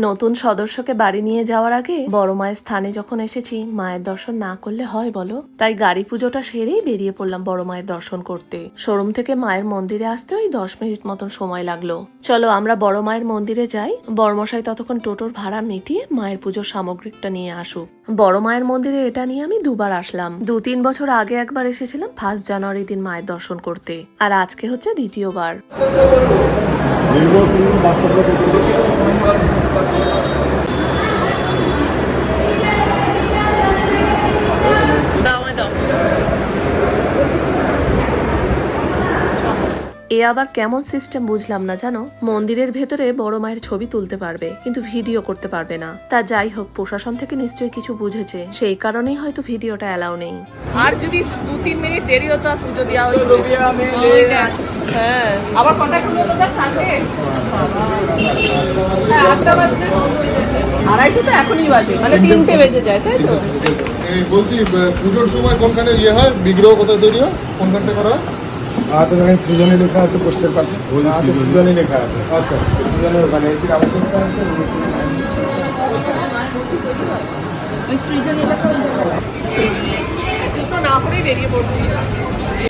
নতুন সদস্যকে বাড়ি নিয়ে যাওয়ার আগে বড় মায়ের স্থানে যখন এসেছি, মায়ের দর্শন না করলে হয় বলো? তাই গাড়ি পুজোটা সেরেই বেরিয়ে পড়লাম বড় মায়ের দর্শন করতে। শোরুম থেকে মায়ের মন্দিরে আসতে ওই 10 মিনিট মতন সময় লাগলো। চলো আমরা বড় মায়ের মন্দিরে যাই। বড়মশাই ততক্ষণ টোটোর ভাড়া মিটিয়ে মায়ের পুজোর সামগ্রিকটা নিয়ে আসুক। বড় মায়ের মন্দিরে এটা নিয়ে আমি দুবার আসলাম। 2-3 বছর আগে একবার এসেছিলাম 1 জানুয়ারি দিন মায়ের দর্শন করতে, আর আজকে হচ্ছে দ্বিতীয়বার। এ আবার কেমন সিস্টেম বুঝলাম না জানো। মন্দিরের ভেতরে বড় মায়ের ছবি তুলতে পারবে, কিন্তু ভিডিও করতে পারবে না। তা যাই হোক, প্রশাসন থেকে নিশ্চয়ই কিছু বুঝেছে, সেই কারণেই হয়তো ভিডিওটা অ্যালাউ নেই। আর যদি 2-3 মিনিট দেরি হতো আর পুজো দেওয়া হতো। হ্যাঁ, আবার কন্ট্যাক্ট করলে ওটা ছাড়বে। হ্যাঁ, 8টা বাজে, 2:30 তো এখনই বাজে, মানে 3টে বেজে যায়, তাই তো? এই বলছি পুজোর সময় কোনখানে ইয়ে হয়, বিগ্রহ কোথায় তৈরি হয়, কোনখানটা করা হয়? তো দেখেন সৃজনী লেখা আছে পোস্টের পাশে, সৃজনী লেখা আছে। আচ্ছা, সৃজনের ওখানে এসির আওয়াজ লেখা আছে। ওই সৃজনী লেখা জুতো না পরেই বেরিয়ে পড়ছি।